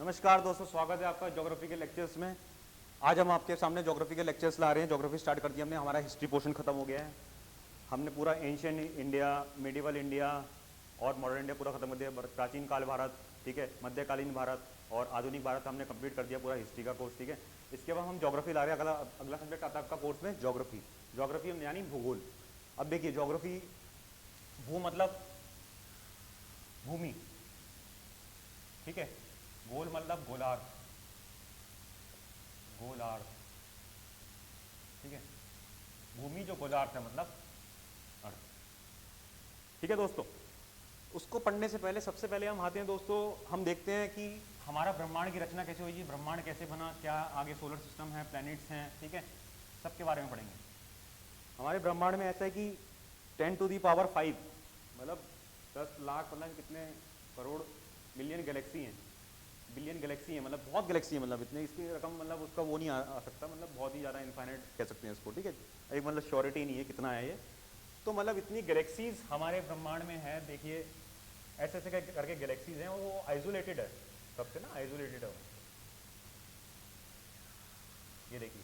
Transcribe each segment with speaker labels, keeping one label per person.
Speaker 1: नमस्कार दोस्तों, स्वागत है आपका ज्योग्राफी के लेक्चर्स में। आज हम आपके सामने ज्योग्राफी के लेक्चर्स ला रहे हैं। ज्योग्राफी स्टार्ट कर दिया हमने, हमारा हिस्ट्री पोर्शन खत्म हो गया है। हमने पूरा एंशियंट इंडिया, मिडिवल इंडिया और मॉडर्न इंडिया पूरा खत्म कर दिया। प्राचीन काल भारत, ठीक है, मध्यकालीन भारत और आधुनिक भारत हमने कंप्लीट कर दिया पूरा हिस्ट्री का कोर्स, ठीक है। इसके बाद हम ज्योग्राफी ला रहे हैं। अगला सब्जेक्ट आता है आपका कोर्स में ज्योग्राफी। ज्योग्राफी यानी भूगोल। अब देखिए ज्योग्राफी, भू मतलब भूमि, ठीक है, गोल मतलब गोलार्ध, गोलार्ध, ठीक है, भूमि जो गोलार्ध है मतलब अर्थ, ठीक है दोस्तों। उसको पढ़ने से पहले सबसे पहले हम आते हैं दोस्तों, हम देखते हैं कि हमारा ब्रह्मांड की रचना कैसे हुई, ब्रह्मांड कैसे बना, क्या आगे सोलर सिस्टम है, प्लैनेट्स हैं, ठीक है, सबके बारे में पढ़ेंगे। हमारे ब्रह्मांड में ऐसा है कि 10⁵ मतलब 10 लाख मतलब कितने करोड़ मिलियन गैलेक्सी हैं, बिलियन गैलेक्सी है, मतलब बहुत गैलेक्सी है, मतलब इतने इसकी रकम मतलब उसका वो नहीं आ सकता, मतलब बहुत ही ज़्यादा इनफाइनाइट कह सकते हैं इसको, ठीक है। एक मतलब श्योरिटी नहीं है कितना है ये, तो मतलब इतनी गैलेक्सीज हमारे ब्रह्मांड में है। देखिए ऐसे ऐसे करके गैलेक्सीज हैं, वो आइसोलेटेड है सबसे ना, आइसोलेटेड है। ये देखिए,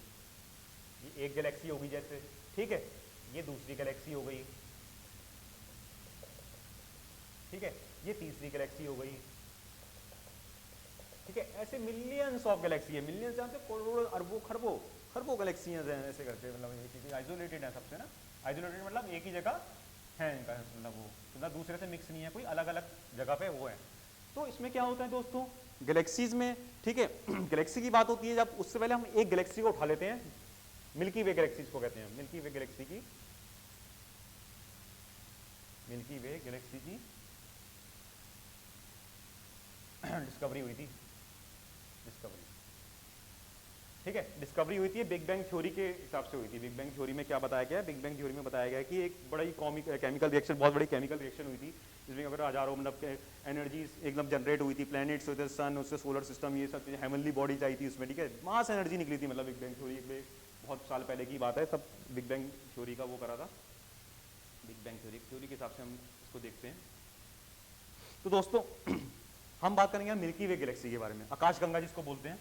Speaker 1: ये एक गैलेक्सी होगी जैसे, ठीक है, ये दूसरी गैलेक्सी हो गई, ठीक है, ये तीसरी गैलेक्सी हो गई, ठीक है। ऐसे मिलियंस ऑफ गैलेक्सी है, मिलियंस जानते हैं, करोड़ों अरबों खरबों खरबों गैलेक्सियां हैं ऐसे करके, मतलब ये क्योंकि आइसोलेटेड है सबसे ना, आइसोलेटेड मतलब एक ही जगह है इनका, मतलब वो मतलब दूसरे से मिक्स नहीं है, कोई अलग अलग जगह पे वो है। तो इसमें क्या होता है दोस्तों गैलेक्सीज में, ठीक है, गैलेक्सी की बात होती है जब, उससे पहले हम एक गैलेक्सी को उठा लेते हैं, मिल्की वे गैलेक्सीज को कहते हैं। मिल्की वे गैलेक्सी की, मिल्की वे गैलेक्सी की डिस्कवरी हुई थी, डिस्कवरी, ठीक है, डिस्कवरी हुई थी बिग बैंग थ्योरी के हिसाब से हुई थी। बिग बैंग थ्योरी में क्या बताया गया है, बिग बैंग थ्योरी में बताया गया है कि एक बड़ी केमिकल रिएक्शन, बहुत बड़ी केमिकल रिएक्शन हुई थी, जिसमें अगर हजारों मतलब एनर्जी एकदम जनरेट हुई थी, प्लैनेट्स होते, सन, उससे सोलर सिस्टम, ये सब चीज़ें, हेवनली बॉडी चाहिए थी उसमें, ठीक है, मास एनर्जी निकली थी, मतलब बिग बैंग थ्योरी में बहुत साल पहले की बात है, तब बिग बैंग थ्योरी का वो करा था। बिग बैंग थ्योरी के हिसाब से हम इसको देखते हैं। तो दोस्तों हम बात करेंगे मिल्की वे गैलेक्सी के बारे में, आकाश गंगा जिसको बोलते हैं,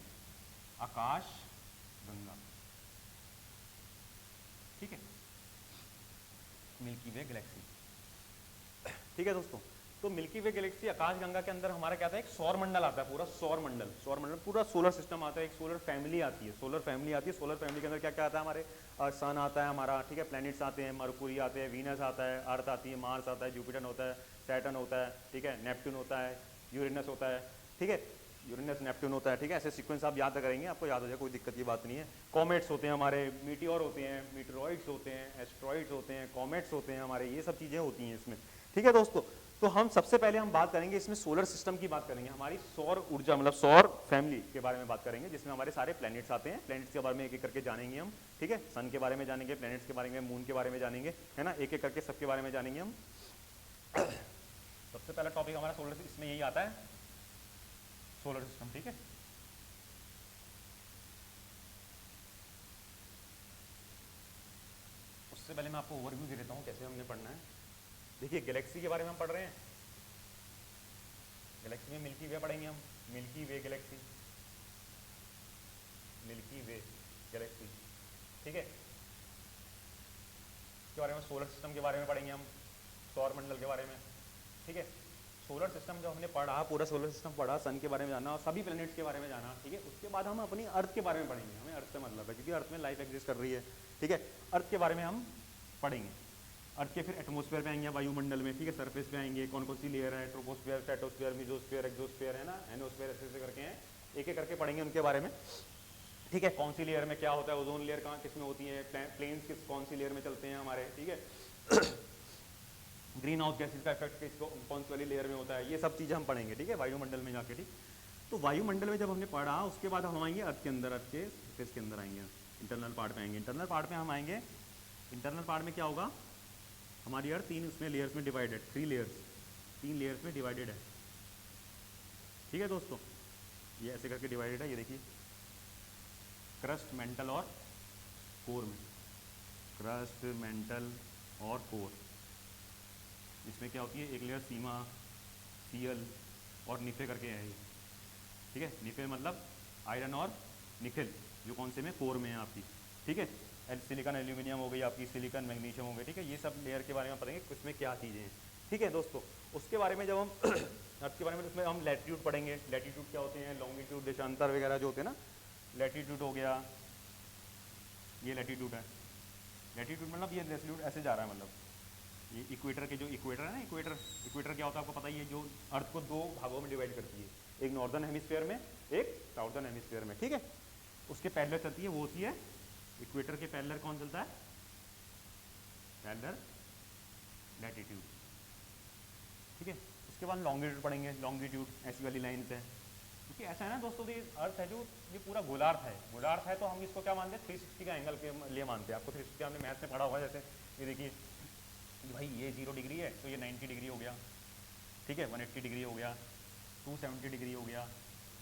Speaker 1: आकाश गंगा, ठीक है, मिल्की वे गैलेक्सी, ठीक है दोस्तों। तो मिल्की वे गैलेक्सी, आकाश गंगा के अंदर हमारा क्या आता है, एक सौर मंडल आता है, पूरा सौर मंडल, सौर मंडल, पूरा सोलर सिस्टम आता है, एक सोलर फैमिली आती है, सोलर फैमिली आती है। सोलर फैमिली के अंदर क्या क्या आता है, हमारे सन आता है हमारा, ठीक है, प्लैनेट्स आते हैं, मरकुरी आते हैं, वीनस आता है, अर्थ आती है, मार्स आता है, जुपिटर होता है, सैटर्न होता है, ठीक है, नेपट्टून होता है, यूरेनस होता है, ठीक है, यूरेनस नेपट्टून होता है, ठीक है। ऐसे सीक्वेंस आप याद करेंगे, आपको याद हो जाए, कोई दिक्कत की बात नहीं है। कॉमेट्स होते हैं हमारे, मीटियोर होते हैं, मीटरॉइड्स होते हैं, एस्ट्रॉइड्स होते हैं, कॉमेट्स होते हैं हमारे, ये सब चीज़ें होती हैं इसमें, ठीक है दोस्तों। तो हम सबसे पहले हम बात करेंगे इसमें सोलर सिस्टम की बात करेंगे, हमारी सौर ऊर्जा मतलब सौर फैमिली के बारे में बात करेंगे, जिसमें हमारे सारे प्लैनेट्स आते हैं। प्लैनेट्स के बारे में एक एक करके जानेंगे हम, ठीक है, सन के बारे में जानेंगे, प्लैनेट्स के बारे में, मून के बारे में जानेंगे, है ना, एक एक करके सबके बारे में जानेंगे हम। सबसे पहला टॉपिक हमारा सोलर, इसमें यही आता है, सोलर सिस्टम, ठीक है। उससे पहले मैं आपको ओवरव्यू दे देता हूँ कैसे हमने पढ़ना है। देखिए गैलेक्सी के बारे में हम पढ़ रहे हैं, गैलेक्सी में मिल्की वे पढ़ेंगे हम, मिल्की वे गैलेक्सी, मिल्की वे गैलेक्सी, ठीक है। इसके बारे में सोलर सिस्टम के बारे में पढ़ेंगे हम, सौर मंडल के बारे में, ठीक है। सोलर सिस्टम जो हमने पढ़ा, पूरा सोलर सिस्टम पढ़ा, सन के बारे में जाना और सभी प्लैनेट्स के बारे में जाना, ठीक है। उसके बाद हम अपनी अर्थ के बारे में पढ़ेंगे, हमें अर्थ से मतलब है क्योंकि अर्थ में लाइफ एग्जिस्ट कर रही है, ठीक है। अर्थ के बारे में हम पढ़ेंगे, अर्थ के फिर एटमॉस्फेयर पे आएंगे, वायुमंडल में, ठीक है, सरफेस पे आएंगे, कौन कौन सी लेयर है, ट्रोपोस्फेयर, स्ट्रेटोस्फेयर, मिजोस्फेयर, एक्सोस्फेयर, है ना, एनोस्फेयर, ऐसे करके हैं, एक एक करके पढ़ेंगे उनके बारे में, ठीक है। कौन सी लेयर में क्या होता है, ओजोन लेयर कहाँ किस में होती है, प्लेन्स किस कौन सी लेयर में चलते हैं हमारे, ठीक है। ग्रीन हाउस गैसेस का इफेक्ट किसको कौन सी वाली लेयर में होता है, ये सब चीज़ें हम पढ़ेंगे, ठीक है, वायुमंडल में जाके, ठीक। तो वायुमंडल में जब हमने पढ़ा, उसके बाद हम आएंगे अर्थ के अंदर, अर्थ के सरफेस के अंदर आएंगे, इंटरनल पार्ट में आएंगे। इंटरनल पार्ट में हम आएंगे, इंटरनल पार्ट में क्या होगा, हमारी अर्थ 3 उसमें लेयर्स में डिवाइडेड, 3 लेयर्स, 3 लेयर्स में डिवाइडेड है, ठीक है दोस्तों। ये ऐसे करके डिवाइडेड है, ये देखिए, क्रस्ट, मेंटल और कोर में, क्रस्ट, मेंटल और कोर। इसमें क्या होती है, एक लेयर सीमा, सीएल और नीचे करके है ये, ठीक है, निकेल मतलब आयरन और निकेल, जो कौन से में कोर में है आपकी, ठीक है। सिलिकॉन एल्यूमिनियम हो गई आपकी, सिलिकॉन मैग्नीशियम हो गई, ठीक है। ये सब लेयर के बारे में पढ़ेंगे उसमें क्या चीज़ें हैं, ठीक है दोस्तों। उसके बारे में जब हम अर्थ के बारे में, उसमें हम लैटिट्यूड पढ़ेंगे। लैटिट्यूड क्या होते हैं, लॉन्गिट्यूड देशांतर वगैरह जो होते हैं ना, लैटिट्यूड हो गया, ये लैटिट्यूड है। लैटिट्यूड मतलब ये लैटिट्यूड ऐसे जा रहा है, मतलब ये इक्वेटर के जो इक्वेटर है ना, इक्वेटर, इक्वेटर क्या होता है आपको पता ही है, जो अर्थ को दो भागों में डिवाइड करती है, एक नॉर्दर्न हेमिस्फीयर में, एक साउदर्न हेमिस्फीयर में, ठीक है। उसके पैरेलल चलती है, वो होती है इक्वेटर के पैरेलल कौन चलता है, पैरेलल लैटिट्यूड, ठीक है। उसके बाद लॉन्गिट्यूड पढ़ेंगे, लॉन्गिट्यूड ऐसी वाली लाइन है, क्योंकि ऐसा है ना दोस्तों, ये अर्थ है जो ये पूरा गोलार्थ है, गोलार्थ है तो हम इसको क्या मानते हैं, 360 का एंगल के लिए मानते हैं। आपको 360 हमने मैथ में पढ़ा होगा, जैसे ये देखिए भाई ये 0 डिग्री है तो ये 90 डिग्री हो गया, ठीक है, 180 डिग्री हो गया, 270 डिग्री हो गया,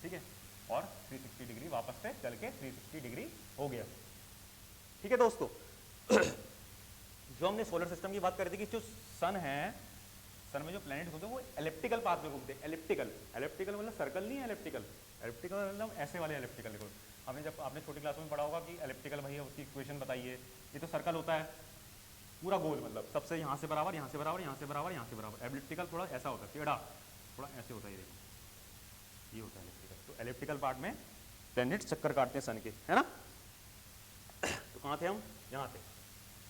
Speaker 1: ठीक है, और 360 डिग्री वापस से चल के 360 डिग्री हो गया, ठीक है दोस्तों। जो हमने सोलर सिस्टम की बात कर रही थी कि जो सन है, सन में जो प्लैनेट्स होते हैं वो एलिप्टिकल पाथ में घूमते हैं। एलिप्टिकल, एलिप्टिकल मतलब सर्कल नहीं है, एलिप्टिकल, एलिप्टिकल मतलब ऐसे वाले एलिप्टिकल। देखो हमने जब आपने छोटी क्लास में पढ़ा होगा कि एलिप्टिकल भैया उसकी इक्वेशन बताइए, ये तो सर्कल होता है पूरा गोल, मतलब सबसे यहाँ से बराबर, यहाँ से बराबर, यहाँ से बराबर, यहाँ से बराबर। एलिप्टिकल थोड़ा ऐसा होता है, टेढ़ा, थोड़ा ऐसे होता है, ये देखो ये होता है एलिप्टिकल। तो एलिप्टिकल पार्ट में प्लैनेट चक्कर काटते हैं सन के, है ना। तो कहाँ थे हम, यहाँ थे।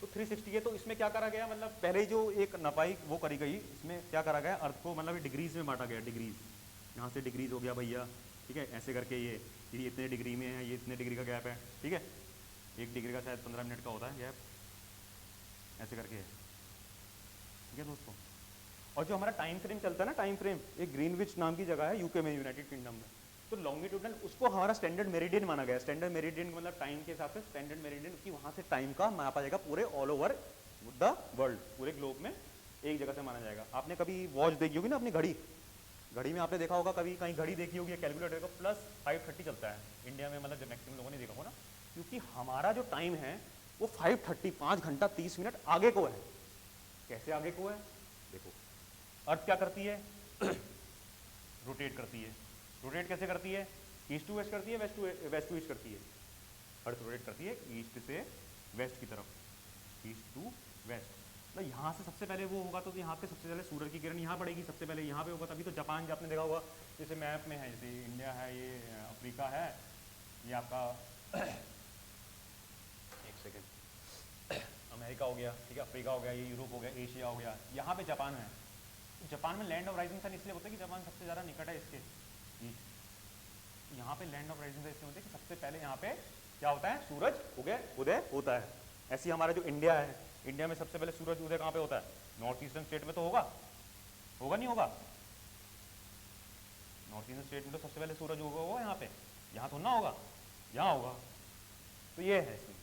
Speaker 1: तो 360 है, तो इसमें क्या करा गया, मतलब पहले जो एक नपाई वो करी गई, इसमें क्या करा गया, अर्थ को मतलब डिग्रीज में बांटा गया, डिग्रीज, यहाँ से डिग्रीज हो गया भैया, ठीक है, ऐसे करके ये इतने डिग्री में है, ये इतने डिग्री का गैप है, ठीक है, 1 डिग्री का शायद 15 मिनट का होता है गैप, ऐसे करके है, ठीक है दोस्तों। और जो हमारा टाइम फ्रेम चलता है ना, टाइम फ्रेम, एक ग्रीनविच नाम की जगह है यूके में, यूनाइटेड किंगडम में, तो लॉन्गिट्यूडनल उसको हमारा स्टैंडर्ड मेरिडियन माना गया। स्टैंडर्ड मेरिडियन मतलब टाइम के हिसाब से स्टैंडर्ड मेरिडियन की वहाँ से टाइम का मापा जाएगा पूरे ऑल ओवर द वर्ल्ड, पूरे ग्लोब में एक जगह से माना जाएगा। आपने कभी वॉच देखी होगी ना अपनी घड़ी, घड़ी में आपने देखा होगा, कभी कहीं घड़ी देखी होगी, कैलकुलेटर का +5:30 चलता है इंडिया में, मतलब मैक्सिमम लोगों ने देखा होगा ना, क्योंकि हमारा जो टाइम है वो 5:30, 5 घंटा 30 मिनट आगे को है। कैसे आगे को है, देखो अर्थ क्या करती है, रोटेट करती है। रोटेट कैसे करती है, ईस्ट टू वेस्ट करती है, वेस्ट टू ईस्ट करती है। अर्थ रोटेट करती है ईस्ट से वेस्ट की तरफ, ईस्ट टू वेस्ट। तो यहाँ से सबसे पहले वो होगा, तो यहाँ पे सबसे पहले सूरज की किरण यहाँ पड़ेगी, सबसे पहले यहाँ पे होगा, तभी तो जापान जो आपने देखा होगा, जैसे मैप में है, जैसे इंडिया है, ये अफ्रीका है, ये आपका एक सेकेंड, अमेरिका हो गया, ठीक है, अफ्रीका हो गया, ये यूरोप हो गया, एशिया हो गया, यहाँ पे जापान है। जापान में लैंड ऑफ राइजिंग सन इसलिए होता है कि जापान सबसे ज़्यादा निकट है इसके ईस्ट, यहाँ पे लैंड ऑफ राइजिंग सन इसलिए होता है कि सबसे पहले यहाँ पे क्या होता है, सूरज उदय होता है। ऐसे हमारा जो इंडिया है, इंडिया में सबसे पहले सूरज उदय कहाँ पे होता है, नॉर्थ ईस्टर्न स्टेट में तो होगा नहीं होगा, नॉर्थ ईस्टर्न स्टेट में तो सबसे पहले सूरज होगा यहाँ पे, यहाँ तो ना होगा, यहाँ होगा। तो ये है इसमें,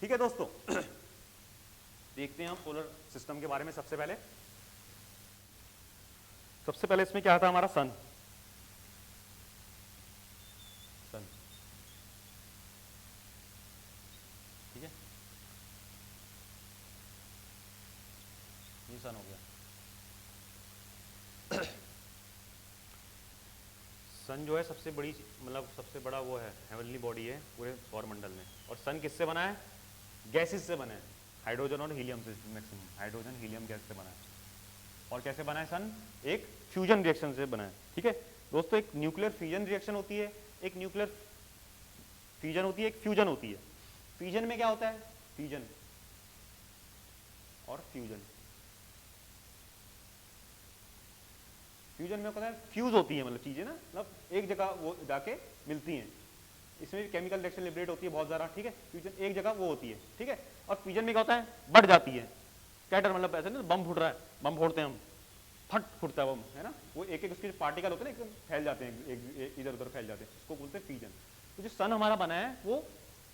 Speaker 1: ठीक है दोस्तों। देखते हैं हम सोलर सिस्टम के बारे में। सबसे पहले इसमें क्या था, हमारा सन, ठीक है, ये सन हो गया। सन जो है सबसे बड़ी, मतलब सबसे बड़ा वो है, हेवनली बॉडी है पूरे सौर मंडल में। और सन किससे बना है, गैसेस से बना है, हाइड्रोजन और हीलियम से, मैक्सिमम हाइड्रोजन हीलियम गैस से बना है। और कैसे बना है सन, एक फ्यूजन रिएक्शन से बना है, ठीक है दोस्तों। एक न्यूक्लियर फ्यूजन रिएक्शन होती है, एक न्यूक्लियर फ्यूजन होती है, एक फ्यूजन होती है। फ्यूजन में क्या होता है, फ्यूजन और फ्यूजन, फ्यूजन में होता है फ्यूज होती है, मतलब चीजें ना, मतलब एक जगह वो जाके मिलती हैं, इसमें केमिकल रिएक्शन लिबरेट होती है बहुत ज़्यादा, ठीक है। फ्यूजन एक जगह वो होती है, ठीक है। और फ्यूजन में क्या होता है, बढ़ जाती है, स्कैटर मतलब ऐसे ना, बम फूट रहा है, बम फोड़ते हैं हम, फट फुटता है बम, है ना, वो एक एक उसके पार्टिकल होते हैं ना, एकदम फैल जाते हैं, एक इधर उधर फैल जाते हैं, उसको बोलते हैं फ्यूजन। तो जो सन हमारा बना है वो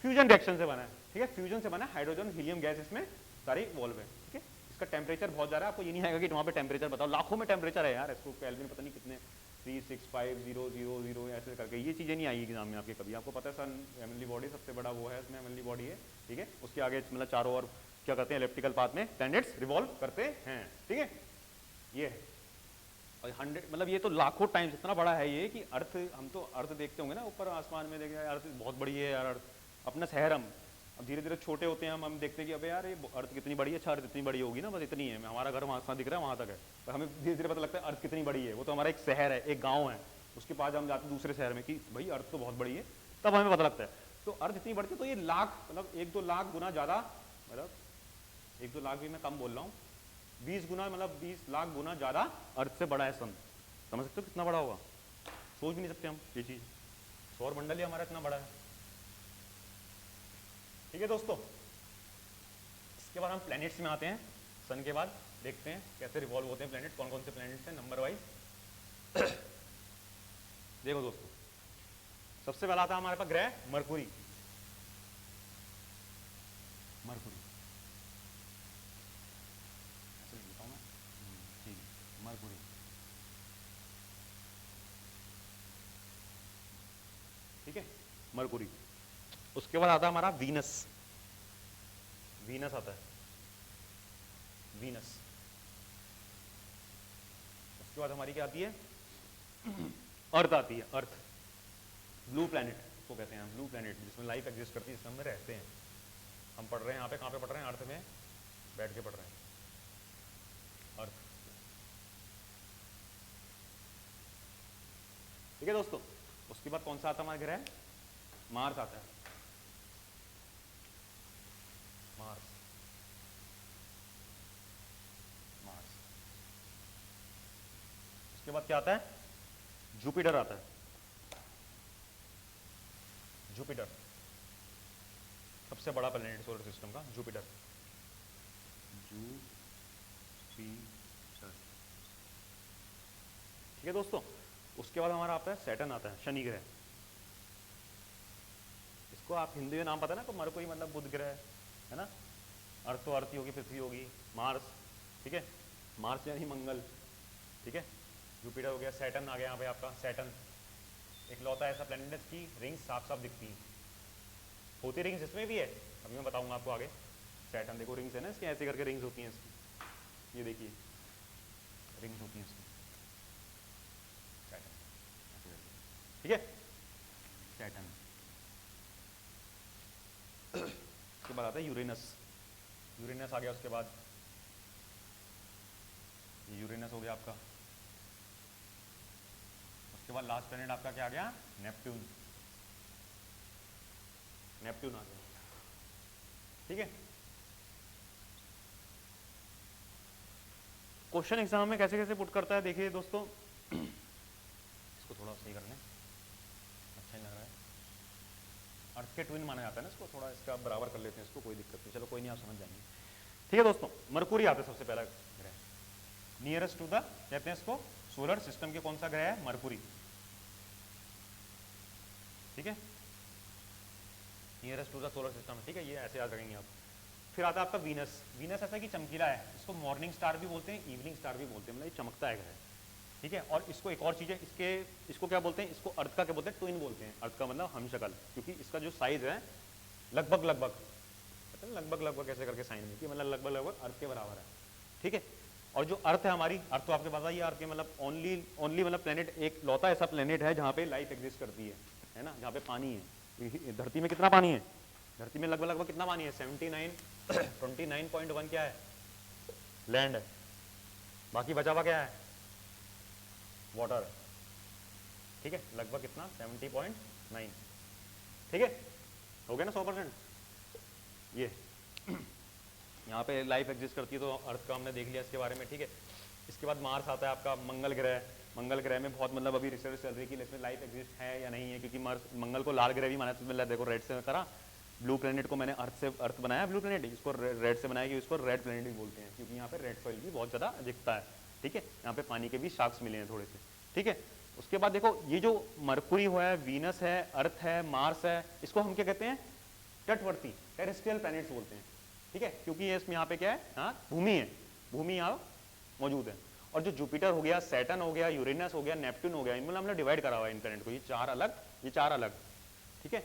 Speaker 1: फ्यूजन रिएक्शन से बना है, ठीक है, फ्यूजन से बना है, हाइड्रोजन हीलियम गैस इसमें सारी इन्वॉल्व है, ठीक है। इसका टेम्परेचर बहुत ज़्यादा है, आपको ये नहीं आएगा कि वहाँ पे टेम्परेचर बताओ, लाखों में टेम्परेचर है यार, इसको केल्विन पता नहीं कितने 365,000 ऐसे करके, ये चीज़ें नहीं आई एग्जाम में आपके कभी। आपको पता है सन हेवनली बॉडी सबसे बड़ा वो है, इसमें हेवनली बॉडी है, ठीक है। उसके आगे मतलब चारों ओर क्या करते हैं, इलेप्टिकल पाथ में प्लैनेट्स रिवॉल्व करते हैं, ठीक है, ये है। और 100 मतलब ये तो लाखों टाइम्स इतना बड़ा है ये कि अर्थ, हम तो अर्थ देखते होंगे ना ऊपर आसमान में, देखे अर्थ बहुत बड़ी है यार, अर्थ अपना शहर, हम अब धीरे धीरे छोटे होते हैं, हम देखते हैं कि अबे यार ये अर्थ कितनी बड़ी है, अच्छा अर्थ इतनी बड़ी होगी ना, बस इतनी है, हमारा घर वहाँ दिख रहा है वहाँ तक है, पर हमें धीरे धीरे पता लगता है अर्थ कितनी बड़ी है, वो तो हमारा एक शहर है, एक गाँव है, उसके पास हम जाते हैं दूसरे शहर में कि भाई अर्थ तो बहुत बड़ी है, तब हमें पता लगता है। तो अर्थ इतनी बढ़ती है, तो ये लाख मतलब 1-2 लाख गुना ज़्यादा, मतलब 1-2 लाख भी मैं कम बोल रहा हूँ, 20 गुना मतलब 20 लाख गुना ज़्यादा अर्थ से बड़ा है सन। समझ सकते हो कितना बड़ा होगा, सोच भी नहीं सकते हम ये चीज़, सौर मंडल ही हमारा इतना बड़ा है। ठीक है दोस्तों, इसके बाद हम प्लैनेट्स में आते हैं, सन के बाद देखते हैं कैसे रिवॉल्व होते हैं प्लैनेट, कौन कौन से प्लैनेट्स हैं नंबर वाइज। देखो दोस्तों, सबसे पहला आता है हमारे पास ग्रह मरकुरी। मरकुरी ऐसे लिखता हूं मैं, ठीक है, मरकुरी। ठीक है, मरकुरी। उसके बाद आता है हमारा वीनस। वीनस आता है, वीनस। उसके बाद हमारी क्या आती है, अर्थ आती है, अर्थ, ब्लू प्लैनेट को कहते हैं, ब्लू प्लैनेट जिसमें लाइफ एग्जिस्ट करती है, जिसमें हम रहते हैं। हम पढ़ रहे हैं यहाँ पे, कहाँ पे पढ़ रहे हैं, अर्थ में बैठ के पढ़ रहे हैं, अर्थ। ठीक है दोस्तों, उसके बाद कौन सा आता है हमारा ग्रह, मार्स आता है, मार्स, मार्स। उसके बाद क्या आता है, जुपिटर आता है, जुपिटर सबसे बड़ा प्लैनेट सोलर सिस्टम का, जुपिटर, जुपिटर। ठीक है दोस्तों, उसके बाद हमारा आता है सैटर्न आता है, शनि ग्रह। इसको आप हिंदी में नाम पता है ना, तो मरकुरी मतलब बुध ग्रह है ना, अर्थ तो अर्थ ही होगी, पृथ्वी होगी, मार्स, ठीक है, मार्स यानी मंगल, ठीक है, जुपिटर हो गया, सैटर्न आ गया यहाँ पे आपका, सैटर्न एक लौता ऐसा प्लैनेट है जिसकी रिंग्स साफ साफ दिखती हैं, होती रिंग्स इसमें भी है, अभी मैं बताऊंगा आपको आगे। सैटर्न देखो रिंग्स है ना इसकी, ऐसे करके रिंग्स होती हैं इसकी, ये देखिए रिंग्स होती हैं इसकी, सैटर्न, ठीक है, सैटर्न। उसके बाद आता है यूरेनस। यूरेनस आ गया, उसके बाद ये यूरेनस हो गया आपका। उसके बाद लास्ट प्लैनेट आपका क्या आ गया, नेपट्यून, नेपट्यून आ गया, ठीक है। क्वेश्चन एग्जाम में कैसे कैसे पुट करता है देखिए दोस्तों, इसको थोड़ा सही कर लें, अच्छा नहीं लग रहा है, अर्थ के ट्विन माना जाता है ना इसको, थोड़ा इसका बराबर कर लेते हैं इसको, कोई दिक्कत नहीं, चलो कोई नहीं, आप समझ जाएंगे। ठीक है दोस्तों, मरकुरी आता है सबसे पहला ग्रह, नियरेस्ट टू द, कहते हैं इसको सोलर सिस्टम के कौन सा ग्रह है, मरकुरी, ठीक है, nearest to the solar system, ठीक है, ये ऐसे याद रखेंगे आप। फिर आता है आपका वीनस। वीनस ऐसा कि चमकीला है, इसको मॉर्निंग स्टार भी बोलते हैं, इवनिंग स्टार भी बोलते हैं, मतलब ये चमकता है ग्रह, ठीक है। और इसको एक और चीज़ है, इसको क्या बोलते हैं, इसको अर्थ का क्या बोलते हैं, ट्विन बोलते हैं, अर्थ का मतलब हम शक्ल, क्योंकि इसका जो साइज है लगभग लगभग ऐसे करके साइन में कि मतलब लगभग अर्थ के बराबर है, ठीक है। और जो अर्थ है हमारी, अर्थ तो आपके पता ही है, अर्थ के मतलब ओनली मतलब प्लेनेट, एक लौता ऐसा प्लेनेट है जहाँ पे लाइफ एग्जिस्ट करती है ना, जहाँ पे पानी है। धरती में कितना पानी है, धरती में लगभग कितना पानी है, 29.1 क्या है, लैंड है, बाकी बचा हुआ क्या है, वाटर है, ठीक है, लगभग कितना 70.9, ठीक है, हो गया ना 100%। ये यहाँ पे लाइफ एग्जिस्ट करती है, तो अर्थ का हमने देख लिया इसके बारे में, ठीक है। इसके बाद मार्स आता है आपका, मंगल ग्रह। मंगल ग्रह में बहुत मतलब अभी रिसर्च चल रही है कि इसमें लाइफ एग्जिस्ट है या नहीं है, क्योंकि मंगल को लाल ग्रह भी माना, तो देखो रेड से करा, ब्लू प्लेनेट को मैंने अर्थ बनाया, ब्लू प्लेनेट, इसको रेड से बनाया कि इसको रेड प्लेनेट भी बोलते हैं, क्योंकि यहाँ पे रेड सॉइल भी बहुत ज़्यादा दिखता है, ठीक है, यहाँ पे पानी के भी शार्क्स मिले हैं थोड़े से, ठीक है। उसके बाद देखो ये जो मरकुरी हुआ है, वीनस है, अर्थ है, मार्स है, इसको हम क्या कहते हैं, तटवर्ती टेरेस्ट्रियल प्लैनेट्स बोलते हैं, ठीक है, क्योंकि ये इसमें यहाँ पे क्या है, हाँ भूमि है, भूमि यहाँ मौजूद है। और जो जुपिटर हो गया, सैटर्न हो गया, यूरेनस हो गया, नेपट्यून हो गया, इनमें हमने डिवाइड करा हुआ है इन प्लैनेट को, ये चार अलग, ठीक है,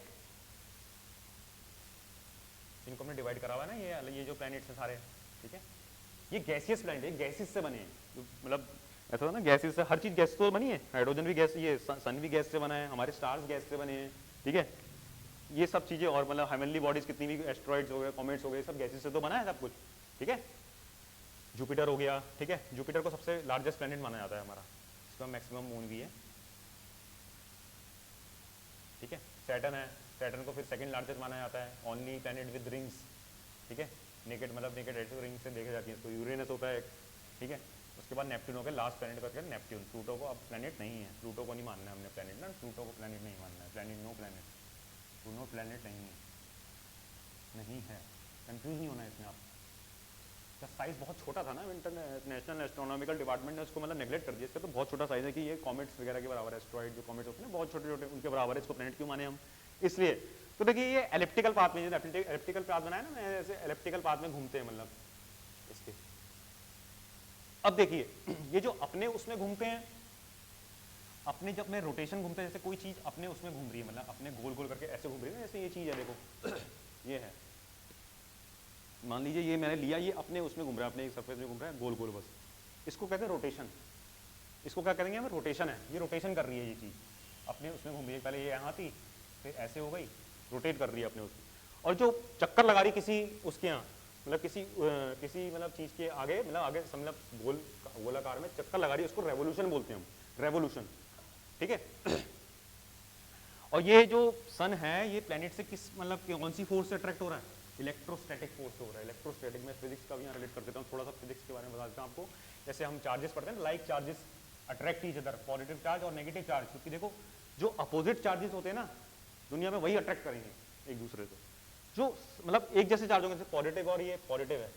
Speaker 1: इनको हमने डिवाइड करा हुआ है ना, ये जो प्लैनेट्स हैं सारे, ठीक है। ये गैसियस प्लैनेट है, गैसेस से बने हैं, मतलब ऐसा था ना, गैसेस से हर चीज़ गैस तो बनी है, हाइड्रोजन भी गैस, ये सन भी गैस से बना है, हमारे स्टार्स गैस से बने हैं, ठीक है। ये सब चीज़ें और मतलब हेवनली बॉडीज कितनी भी, एस्ट्रॉइड्स हो गए, कॉमेट्स हो गए, सब गैसेस से तो बना है सब कुछ, ठीक है। जुपिटर हो गया, ठीक है, जुपिटर को सबसे लार्जेस्ट प्लेनेट माना जाता है हमारा, इसका मैक्सिमम मून भी है, ठीक है। सैटर्न है, सैटर्न को फिर सेकंड लार्जेस्ट माना जाता है, ओनली प्लेनेट विद रिंग्स, ठीक है, नेकेड मतलब नेकेड ऐसे रिंग से देखी जाती है, इसको यूरेनस होता है, ठीक है। उसके बाद नेपट्टून हो गया लास्ट प्लेनेट करके, नेपट्टून। प्लूटो को अब प्लेनेट नहीं है, प्लूटो को नहीं मानना है हमने प्लेनेट ना, प्लूटो को प्लेनेट नहीं मानना है, planet no planet, no planet नहीं है, नहीं है, कंफ्यूज नहीं होना है इसमें आप। इसका साइज बहुत छोटा था ना, इंटरनेशनल एस्ट्रोनॉमिकल डिपार्टमेंट ने उसको मतलब नेग्लेक्ट कर दिया, इसका तो बहुत छोटा साइज है कि ये कॉमेट्स वगैरह के बराबर है, एस्ट्रॉइड जो कॉमेट्स होते हैं ना बहुत छोटे छोटे, उनके बराबर है, इसको प्लेनेट क्यों माने हम, इसलिए। तो देखिए ये एलिप्टिकल पाथ में, एलिप्टिकल पाथ बनाया ना, ऐसे एलिप्टिकल पाथ में घूमते हैं मतलब इसके। अब देखिए ये जो अपने उसमें घूमते हैं, अपने जब में रोटेशन घूमते हैं, जैसे कोई चीज अपने उसमें घूम रही है, मतलब अपने गोल गोल करके ऐसे घूम रही है ना, जैसे ये चीज है देखो ये है, मान लीजिए ये मैंने लिया, ये अपने उसमें घूम रहा है, अपने एक सरफेस में घूम रहा है गोल गोल, बस इसको कहते हैं रोटेशन। इसको क्या करेंगे हम, रोटेशन है, ये रोटेशन कर रही है ये चीज, अपने उसमें घूम रही है, पहले ये यहाँ थी फिर ऐसे हो गई, रोटेट कर रही है अपने उसमें। और जो चक्कर लगा रही किसी उसके यहाँ, मतलब किसी मतलब चीज के आगे, मतलब आगे मतलब गोलाकार में चक्कर लगा रही है, उसको रेवोल्यूशन बोलते हैं हम, रेवोल्यूशन, ठीक है। और ये जो सन है ये प्लेनेट से किस मतलब कौन सी फोर्स से अट्रैक्ट हो रहा है, इलेक्ट्रोस्टैटिक फोर्स से हो रहा है। इलेक्ट्रोस्टैटिक में फिजिक्स का भी यहाँ रिलेट कर देता हूँ, थोड़ा सा फिजिक्स के बारे में बता देता हूँ आपको। जैसे हम चार्जेस पढ़ते हैं ना, like charges attract each other, positive charge और नेगेटिव चार्ज, क्योंकि देखो जो अपोजिट चार्जेस होते हैं ना दुनिया में वही अट्रैक्ट करेंगे एक दूसरे को, जो मतलब एक जैसे चार्ज होंगे, जैसे पॉजिटिव और ये पॉजिटिव है,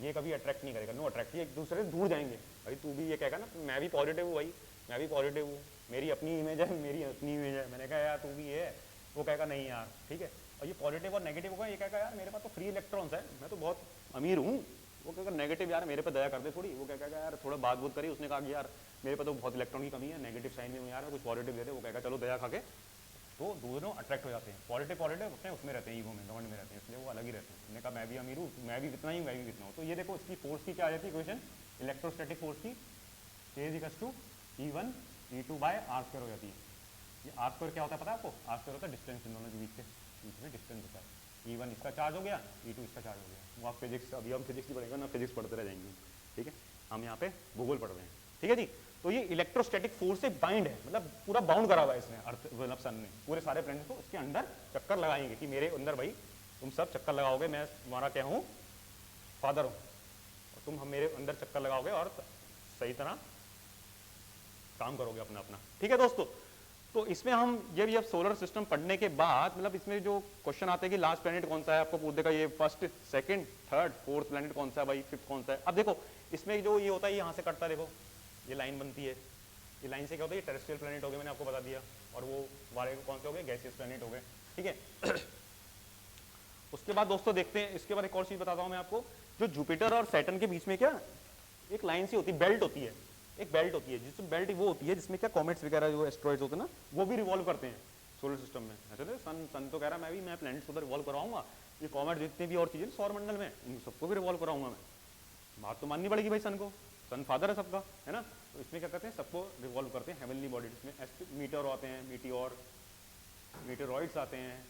Speaker 1: ये कभी अट्रैक्ट नहीं करेगा, नो अट्रैक्ट, ये एक दूसरे से दूर जाएंगे। भाई तू भी ये कहेगा ना मैं भी पॉजिटिव हूँ, भाई मैं भी पॉजिटिव हूँ, मेरी अपनी इमेज है, मेरी अपनी इमेज है, मैंने कहा यार तू भी ये है, वो कहेगा नहीं यार, ठीक है। और ये पॉजिटिव और नेगेटिव होगा, ये कहेगा यार मेरे पास तो फ्री इलेक्ट्रॉन्स है, मैं तो बहुत अमीर हूँ, वो कहेगा नेगेटिव यार मेरे पे दया कर दे थोड़ी, वो कहेगा यार थोड़ा बात बुत करी, उसने कहा कि यार मेरे पे तो बहुत इलेक्ट्रॉन की कमी है, नेगेटिव साइन में हूँ यार, कुछ पॉजिटिव दे दे, वो कहेगा चलो दया खा के, तो दोनों अट्रैक्ट हो जाते हैं। पॉजिटिव पॉजिटिव अपने उसमें रहते हैं, ईगो में, घमंड में रहते हैं, इसलिए वो अलग ही रहते हैं। मैंने कहा मैं भी अमीर हूँ, मैं भी इतना ही, मैं भी इतना हूँ। तो ये देखो इसकी फोर्स की क्या आ जाती है इक्वेशन, इलेक्ट्रोस्टैटिक फोर्स की K=E1 E2 bye are square हो जाती है। ये आर स्क्वायर क्या होता है पता है आपको, आर स्क्वायर होता है डिस्टेंस इन दोनों के बीच में डिस्टेंस होता है। E1 इसका चार्ज हो गया, E2 इसका चार्ज हो गया। वो आप फिजिक्स, अभी हम फिजिक्स ही पढ़ेंगे ना, फिजिक्स पढ़ते रह जाएंगे, ठीक है, हम यहाँ पे भूगोल पढ़ रहे हैं, ठीक है जी। तो ये इलेक्ट्रोस्टैटिक फोर्स से बाइंड है, मतलब पूरा बाउंड करा हुआ है इसने, अर्थ मतलब सन ने, पूरे सारे प्लैनेट को इसके अंदर चक्कर लगाएंगे कि मेरे अंदर भाई तुम सब चक्कर लगाओगे, मैं तुम्हारा क्या हूँ, फादर हूँ, और तुम हम मेरे अंदर चक्कर लगाओगे और सही तरह काम करोगे अपना अपना, ठीक है दोस्तों। तो इसमें हम जब सोलर सिस्टम पढ़ने के बाद मतलब इसमें जो क्वेश्चन आते हैं कि लास्ट प्लैनेट कौन सा है, आपको पूछ देगा ये first second third fourth planet कौन सा है भाई, फिफ्थ कौन सा है। अब देखो इसमें जो ये होता है यहाँ से कटता है, देखो ये लाइन बनती है, ये लाइन से क्या होता है, ये टेरेस्ट्रियल प्लैनेट हो गए, मैंने आपको बता दिया, और वो वाले कौन से हो गए, गैसियस प्लैनेट हो गए, ठीक है। उसके बाद दोस्तों देखते हैं, इसके बाद एक और चीज बताता हूँ मैं आपको, जो जुपिटर और सैटर्न के बीच में क्या एक लाइन सी होती है, बेल्ट होती है, एक बेल्ट होती है, जिसमें बेल्ट वो होती है जिसमें क्या कॉमेट्स वगैरह जो एस्ट्रॉइड्स होते हैं ना वो भी रिवॉल्व करते हैं सोलर सिस्टम में। ऐसे तो सन तो कह रहा है मैं प्लैनेट्स उधर रिवॉल्व कराऊंगा, ये कॉमेट जितने भी और चीजें सौर मंडल में इन सबको भी रिवॉल्व कराऊंगा मैं, बात तो माननी पड़ेगी भाई सन को, सन फादर है सबका, है ना। तो इसमें क्या करते हैं, सबको रिवॉल्व करते हैं हेवनली बॉडी, इसमें मीटर आते हैं, मीटेरॉइड्स आते हैं,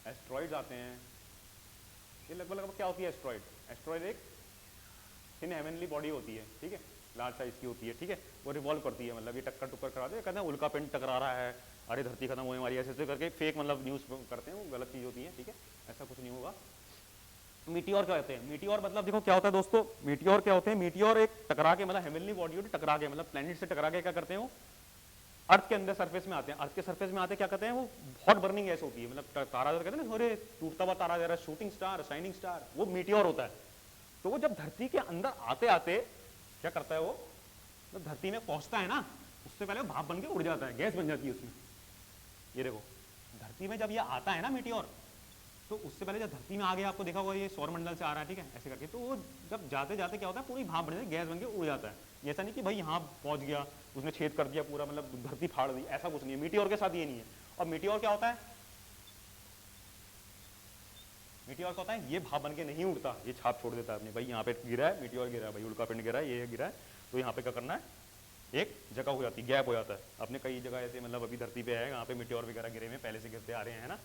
Speaker 1: एस्ट्रॉइड्स आते हैं। ये लगभग क्या होती है एस्ट्रॉइड, एस्ट्रॉइड एक थिन हेवनली बॉडी होती है, ठीक है, लार्ज साइज की होती है, ठीक है, वो रिवॉल्व करती है, मतलब ये टक्कर टुक्कर करा दे, कहते हैं उल्का पिंड टकरा रहा है, अरे धरती खत्म होने वाली है, ऐसे करके फेक मतलब न्यूज़ करते हैं, वो गलत चीज़ होती है, ठीक है, ऐसा कुछ नहीं होगा। मीटियोर क्या होते हैं, मीटियोर मतलब देखो क्या होता है दोस्तों, मीटियोर क्या होते हैं, मीटियोर एक टकरा के मतलब हेवनली बॉडी होती है, टकरा के मतलब प्लैनेट से टकरा के क्या करते हैं वो अर्थ के अंदर सरफेस में आते हैं, अर्थ के सरफेस में आते क्या कहते हैं, वो हॉट बर्निंग गैस होती है, मतलब तारा कहते हैं ना, अरे टूटता हुआ तारा जा रहा है, शूटिंग स्टार, शाइनिंग स्टार, वो मीटियोर होता है। तो वो जब धरती के अंदर आते आते क्या करता है, वो जब धरती में पहुंचता है ना, उससे पहले भाप बन के उड़ जाता है, गैस बन जाती है उसमें। ये देखो धरती में जब ये आता है ना मीटियोर, तो उससे पहले जब धरती में आ गया, आपको देखा होगा ये सौर मंडल से आ रहा है, ठीक है, ऐसे करके, तो वो जब जाते जाते क्या होता है, पूरी भाप बन जाती है, गैस बन के उड़ जाता है। ऐसा नहीं कि भाई यहाँ पहुंच गया उसने छेद कर दिया पूरा, मतलब धरती फाड़ दी, ऐसा कुछ नहीं है, मीटियोर के साथ ये नहीं है। और मीटियोर क्या होता है, मीटियोर का होता है ये भाप बन के नहीं उड़ता, ये छाप छोड़ देता है अपने, भाई यहाँ पे गिरा है मीटियोर, गिरा है भाई, उल्का पिंड गिरा है, ये गिरा है, तो यहाँ पे क्या करना है, एक जगह हो जाती है, गैप हो जाता है। अपने कई जगह ऐसे मतलब अभी धरती पे है, यहाँ पे मीटियोर वगैरह गिरे में पहले से गिरते आ रहे हैं ना,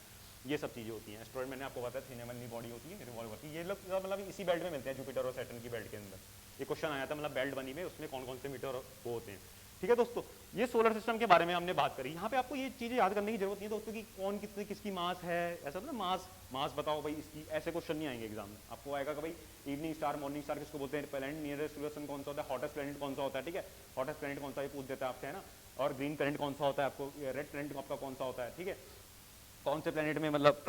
Speaker 1: ये सब चीज़ें होती हैं। एस्ट्रॉइड मैंने आपको बताया थिन हेवनली बॉडी होती है, रिवॉल्व करती है, ये लोग मतलब इसी बेल्ट में मिलते हैं, जुपिटर और सैटर्न की बेल्ट के अंदर। ये क्वेश्चन आया था, मतलब बेल्ट बनी हुई उसमें कौन कौन से मीटर वो होते हैं। ठीक है दोस्तों, ये सोलर सिस्टम के बारे में हमने बात करी। यहाँ पे आपको ये चीज़ें याद करने की जरूरत नहीं है दोस्तों कि कौन कितनी किसकी मास है, ऐसा ना मास बताओ भाई इसकी, ऐसे क्वेश्चन नहीं आएंगे एग्जाम में। आपको आएगा कि भाई इवनिंग स्टार मॉर्निंग स्टार किसको बोलते हैं, प्लैनेट नियरेस्ट टू द सन कौन सा होता है, हॉटेस्ट प्लैनेट कौन सा होता है, ठीक है, हॉटेस्ट प्लैनेट कौन सा ये पूछ देता है आपसे, है ना, और ग्रीन प्लैनेट कौन सा होता है, आपको रेड प्लैनेट आपका कौन सा होता है, ठीक है, कौन से प्लैनेट में मतलब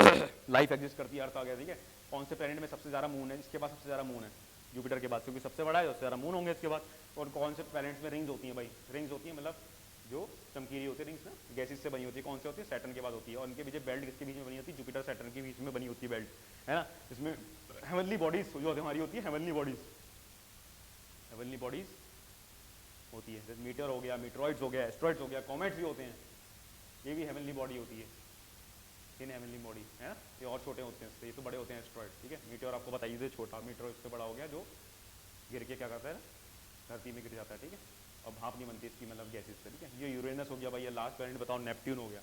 Speaker 1: लाइफ एग्जिस्ट करती है, अर्थ आ गया, ठीक है, कौन से प्लैनेट में सबसे ज़्यादा मून है, इसके पास सबसे ज़्यादा मून है जुपिटर के बाद, क्योंकि सबसे बड़ा है, उससे ज़्यादा मून होंगे इसके बाद, और कौन से प्लैनेट्स में रिंग्स होती हैं भाई, रिंग्स होती हैं मतलब जो चमकीली होती है रिंग्स ना, गैसेस से बनी होती है, कौन से होती है, सैटर्न के बाद होती है, और उनके पीछे बेल्ट किसके बीच में बनी होती है, जुपिटर सैटर्न के बीच में बनी होती है बेल्ट, है ना, इसमें हेवनली बॉडीज जो हमारी होती है, हेवनली बॉडीज होती है, जैसे मीटर हो गया, मीटरॉइड्स हो गया, एस्ट्रॉइड्स हो गया, कॉमेट्स भी होते हैं, ये भी हेवनली बॉडी होती है, इन हेवनली बॉडी, है ना, ये और छोटे होते हैं इससे, ये तो बड़े होते हैं एस्ट्रॉइड, ठीक है, मीटर आपको बताइए से छोटा, मीटर इससे बड़ा हो गया जो गिर के क्या करता है, धरती में गिर जाता है, ठीक है, और भाप नहीं बनती इसकी मतलब गैसेस से, ठीक है, ये यूरेनस हो गया भाई, ये लास्ट प्लैनेट बताओ नेपट्यून हो गया।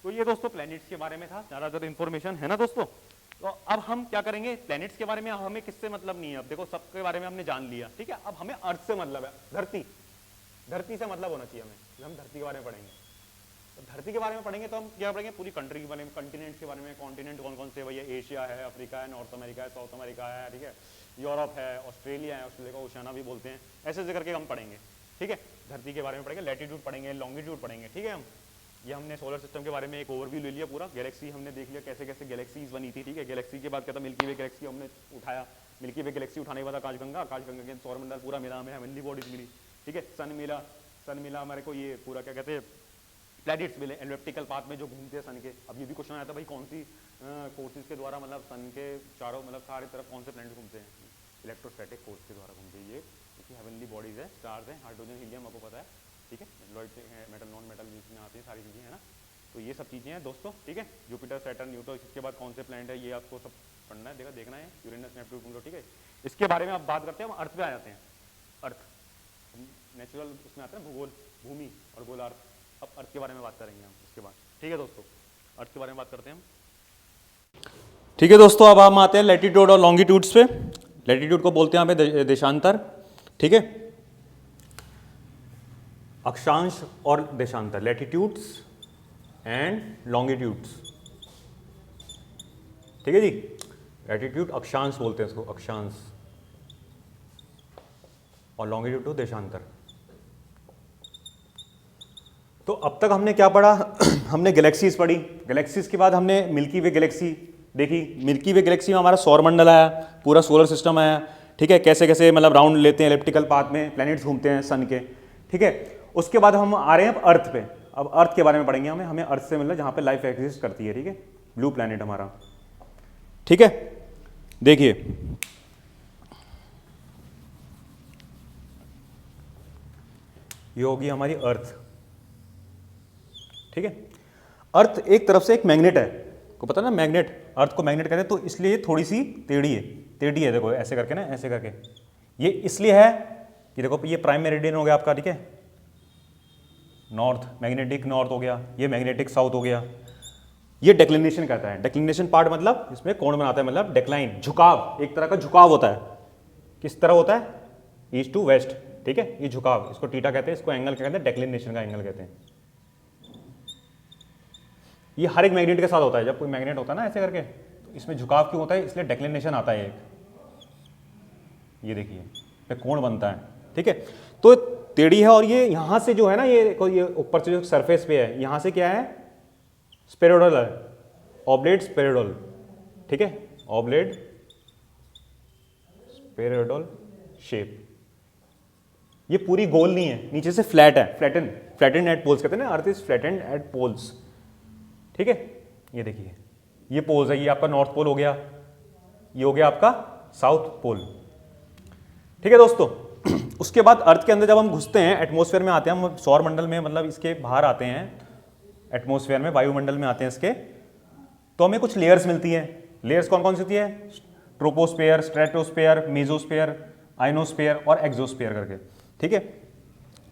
Speaker 1: तो ये दोस्तों प्लैनेट्स के बारे में था ज़्यादातर इन्फॉर्मेशन, है ना दोस्तों। तो अब हम क्या करेंगे, प्लैनेट्स के बारे में हमें किससे मतलब नहीं है, अब देखो सबके बारे में हमने जान लिया, ठीक है, अब हमें अर्थ से मतलब है, धरती से मतलब होना चाहिए हमें, हम धरती के बारे में पढ़ेंगे। तो धरती के बारे में पढ़ेंगे तो हम क्या पढ़ेंगे, पूरी कंट्री के बारे में, कंटिनेंट्स के बारे में, कॉन्टिनेंट कौन कौन से भैया, एशिया है, अफ्रीका है, नॉर्थ अमेरिका है, साउथ अमेरिका है, ठीक है, यूरोप है, ऑस्ट्रेलिया है, ऑस्ट्रेलिया को ओशियाना भी बोलते हैं, ऐसे ऐसे करके हम पढ़ेंगे, ठीक है, धरती के बारे में पढ़ेंगे, लैटिट्यूड पढ़ेंगे, लॉन्गिट्यूड पढ़ेंगे, ठीक है। हम ये हमने सोलर सिस्टम के बारे में एक ओवरव्यू ले लिया पूरा, गैलेक्सी हमने देख लिया कैसे कैसे गैलेक्सीज बनी थी, ठीक है, गैलेक्सी के बाद क्या था, मिल्की वे गैलेक्सी हमने उठाया, मिल्की वे गैलेक्सी उठाने के बाद आकाशगंगा के सौरमंडल पूरा मिला, हमें हेवनली बॉडीज मिली, ठीक है, सन मिला हमारे को, ये पूरा क्या कहते हैं प्लैनेट्स मिले, एलिप्टिकल पाथ में जो घूमते हैं सन के। अब ये भी क्वेश्चन आया था भाई कौन सी फोर्सेस के द्वारा मतलब सन के चारों मतलब सारी तरफ कौन से प्लैनेट घूमते हैं, इलेक्ट्रोस्टैटिक फोर्स के द्वारा घूमते हैं, ये हेवनली बॉडीज है, स्टार्स हैं, हाइड्रोजन हीलियम आपको पता है, ठीक है, लॉइड मेटल नॉन मेटल जिसमें आती है सारी चीज़ें, है ना। तो ये सब चीज़ें हैं दोस्तों, ठीक है, जुपिटर सैटर्न न्यूटन, इसके बाद कौन से प्लैनेट है ये आपको सब पढ़ना है, देखना है, यूरेनस नेपट्यून प्लूटो, ठीक है। इसके बारे में आप बात करते हैं, हम अर्थ पे आ जाते हैं, अर्थ नेचुरल उसमें आता है भूगोल, भूमि और गोलार्थ। अब अर्थ के बारे में बात करेंगे हम इसके बाद, ठीक है दोस्तों, अर्थ के बारे में बात करते हैं हम, ठीक है दोस्तों। अब हम आते हैं लैटिट्यूड और लॉन्गिट्यूड्स पे। लैटिट्यूड को बोलते हैं यहाँ पे देशांतर, ठीक है, अक्षांश और देशांतर, लैटिट्यूड्स एंड लॉन्गिट्यूड्स, ठीक है जी। लैटिट्यूड अक्षांश बोलते हैं इसको, अक्षांश, और लॉन्गिट्यूड को देशांतर। तो अब तक हमने क्या पढ़ा हमने गैलेक्सीज पढ़ी, गैलेक्सीज के बाद हमने मिल्की वे गैलेक्सी देखी, मिल्की वे गैलेक्सी में हमारा सौरमंडल आया, पूरा सोलर सिस्टम आया, ठीक है, कैसे कैसे मतलब राउंड लेते हैं इलेप्टिकल पाथ में, प्लैनेट्स घूमते हैं सन के, ठीक है। उसके बाद हम आ रहे हैं अब अर्थ पे, अब अर्थ के बारे में पढ़ेंगे हमें अर्थ से मतलब जहाँ पे लाइफ एग्जिस्ट करती है, ठीक है, ब्लू प्लैनेट हमारा, ठीक है। देखिए ये होगी हमारी अर्थ, ठीक है। अर्थ एक तरफ से एक मैग्नेट है, को पता ना मैग्नेट, अर्थ को मैग्नेट कहते हैं, तो इसलिए थोड़ी सी टेढ़ी है, देखो ऐसे करके ना, ऐसे करके, ये इसलिए है कि देखो ये प्राइम मेरिडियन हो गया आपका, ठीक है, नॉर्थ, मैग्नेटिक नॉर्थ हो गया, ये मैग्नेटिक साउथ हो गया, ये डेक्लिनेशन कहता है, डेक्लिनेशन पार्ट मतलब इसमें कोण बनाता है, मतलब डेक्लाइन, झुकाव, एक तरह का झुकाव होता है, किस तरह होता है, ईस्ट टू वेस्ट, ठीक है, ये झुकाव, इसको टीटा कहते हैं, इसको एंगल क्या कहते हैं, डेक्लिनेशन का एंगल कहते हैं। ये हर एक मैग्नेट के साथ होता है, जब कोई मैग्नेट होता है ना ऐसे करके, तो इसमें झुकाव क्यों होता है, इसलिए डेक्लिनेशन आता है एक, ये देखिए पे कोण बनता है, ठीक है। तो टेढ़ी है, और ये यहाँ से जो है ना, ये ऊपर से जो सरफेस पे है, यहाँ से क्या है, स्पेरोडल है, ऑब्लेट स्पेरोडल, ठीक है, ऑब्लेट स्पेरोडल शेप, ये पूरी गोल नहीं है, नीचे से फ्लैट है, फ्लैटेंड एट पोल्स कहते हैं ना, earth is flattened at poles, ठीक है। ये देखिए ये पोल्स है, ये आपका नॉर्थ पोल हो गया, ये हो गया आपका साउथ पोल, ठीक है दोस्तों। उसके बाद अर्थ के अंदर जब हम घुसते हैं, एटमॉस्फेयर में आते हैं हम, सौर मंडल में मतलब इसके बाहर आते हैं, एटमॉस्फेयर में, वायुमंडल में आते हैं इसके, तो हमें कुछ लेयर्स मिलती हैं। लेयर्स कौन कौन सी होती है? ट्रोपोस्फेयर, स्ट्रेटोस्फेयर, मेसोस्फेयर, आइनोस्फेयर और एक्सोस्फेयर करके, ठीक है।